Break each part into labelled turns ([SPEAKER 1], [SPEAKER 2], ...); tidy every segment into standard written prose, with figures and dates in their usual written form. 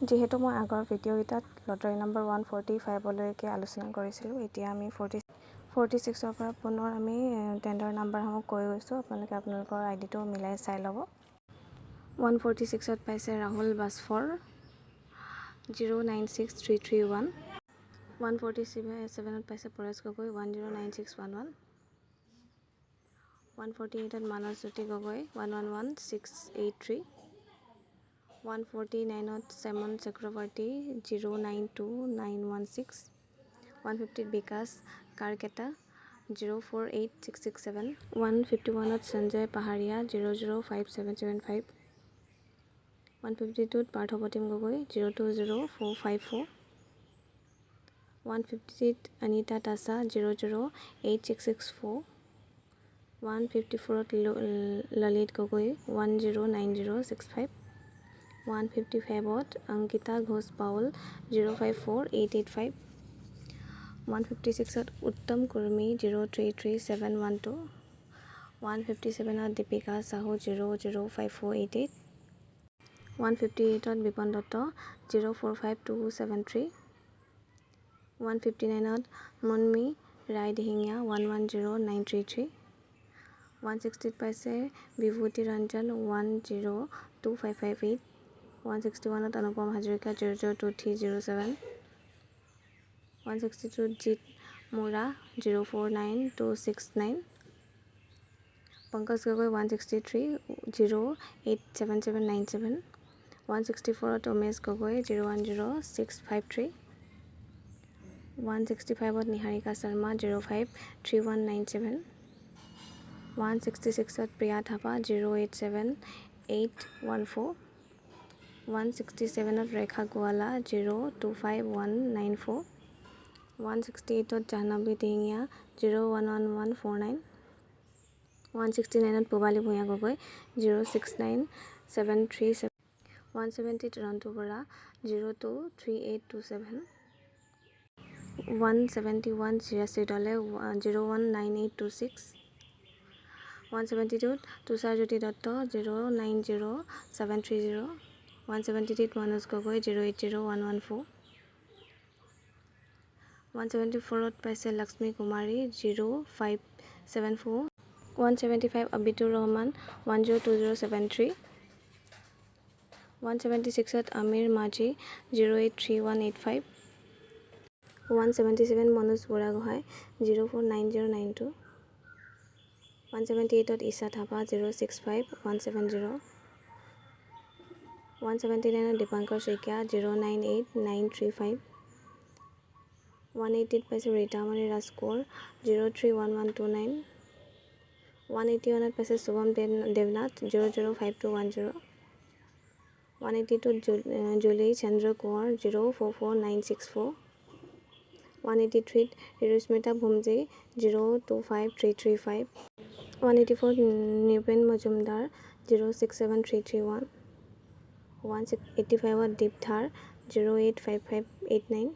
[SPEAKER 1] যিহেতু মই আগৰ ভিডিঅ'কেইটাত লটাৰী নম্বৰ 145লৈকে আলোচনা কৰিছিলোঁ, এতিয়া আমি 46ৰ পৰা পুনৰ আমি টেণ্ডাৰ নাম্বাৰসমূহ কৈ গৈছোঁ। আপোনালোকে আপোনালোকৰ আইডিটো মিলাই চাই ল'ব। 146ত পাইছে ৰাহুল বাছফৰ 096331। 147ত পাইছে পৰেশ গগৈ 109611। 148ত মানসজ্যোতি গগৈ 111683। 149ত চেমন চক্ৰৱৰ্তী 092916। 150ত বিকাশ কাৰকেটা 048667। 151ত সঞ্জয় পাহাৰীয়া 005775। 152ত পাৰ্থপ্ৰতিম গগৈ 020454। 150ত অনিতা তাছা 008664। 154ত ললিত গগৈ 109065। 155ত অংকিতা ঘোষ পাউল 054885। 156ত উত্তম কুৰ্মী 033712। 157ত দীপিকা চাহু 005488। 158ত বিপন দত্ত 045273। 159ত মুন্মী ৰায়দিহিঙীয়া 110933। 160ত পাইছে বিভূতি ৰঞ্জন 102558। 161ত অনুপম হাজৰিকা 002307। 162ত জিত মোৰা 049269। পংকজ গগৈ 163 087797। 164ত উমেশ গগৈ 010653। 165ত নিহাৰিকা শৰ্মা 053197। 166ত প্ৰিয়া থাপা 087814। 167ত ৰেখা গোৱালা 025194। 168ত জাহ্নৱী দিহিঙীয়া 011149। 169ত পূবালী ভূঞা গগৈ 069737। 170ত ৰন্তু বৰা 023827। 171 চিৰাশ্ৰী দলে 019826। 172ত তুষাৰজ্যোতি দত্ত 090730। 173ত মনোজ গগৈ 080114। 174ত পাইছে লক্ষ্মী কুমাৰী 0574। 175 আবিদুৰ ৰহমান 102073। 176ত আমিৰ মাঝি 083185। 177 মনোজ বুঢ়াগোহাঁই 049092। 178ত ঈশা থাপা 065170। 179ত দীপাংকৰ শইকীয়া 098935। 180ত পাইছে ৰীতামণি ৰাজকোঁৱৰ 031129। 181ত পাইছে শুভম দেৱনাথ 005210। 182ত জুলি চন্দ্ৰ কোঁৱৰ 044964। 183ত ঋতুস্মিতা ভুমজি 025335। 184ত নৃপেন মজুমদাৰ 067331। 185ত দীপধাৰ 085589।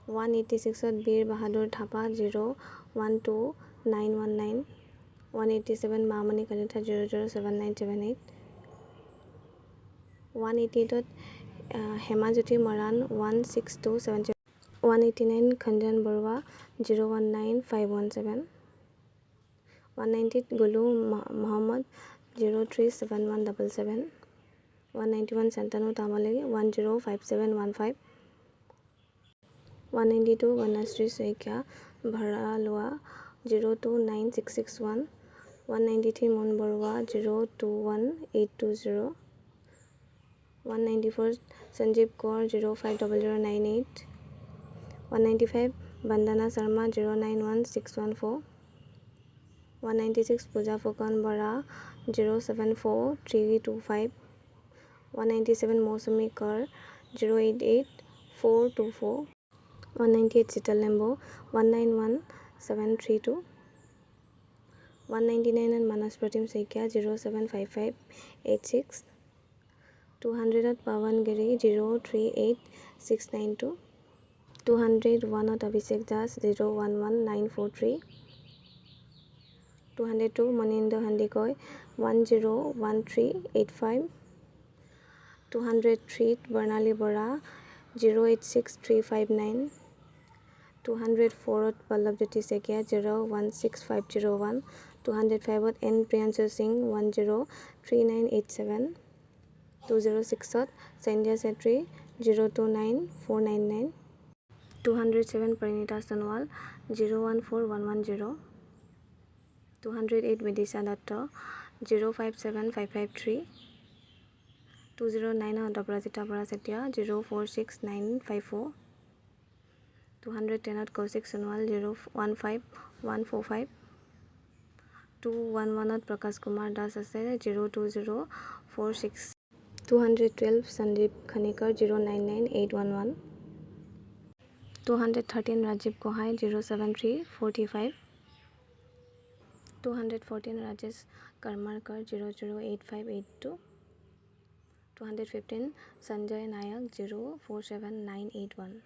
[SPEAKER 1] 186ত বীৰ বাহাদুৰ থাপা 012919। 187 মামণি কলিতা 007978। 188ত হেমাজ্যোতি মৰাণ 16277। 189 খঞ্জন বৰুৱা 019517। 190ত গুলু মহম্মদ 037177। 191 শান্তনু তামলী 105715। 192 বনশ্ৰী শইকীয়া ভৰালোৱা 029661। 193 মুন বৰুৱা 021820। 194 সঞ্জীৱ কোঁৱৰ 050098। 195 বন্দনা শৰ্মা 091614। 196 পূজা ফুকন বৰা 074325। 197 মৌচুমী কৰ 088424। 198 চিতল লেম্বু 191732। 199ত মানস প্ৰতিম শইকীয়া 075586। 200ত পাৱন গিৰি 038692। 201ত অভিষেক Das 011943। 202 Manindra Sandikoi 101385। 203 Barnali Bora 086359 204 Pallabjyoti Sekia 016501 205 N Priyanshu Singh 103987 206 Sandhya Setri 029499 207 Parinita Sonwal 014110 208 Vidisha Datta 057553 209 Daprajita Parasetia 046954 210 Kaushik Sonwal 015145 211 Prakash Kumar Das ase 020462 212 Sandeep Khanikar 099811 213 Rajiv Kohai 07345 214 Rajesh Karmarkar 008582 215 Sanjay Nayak 047981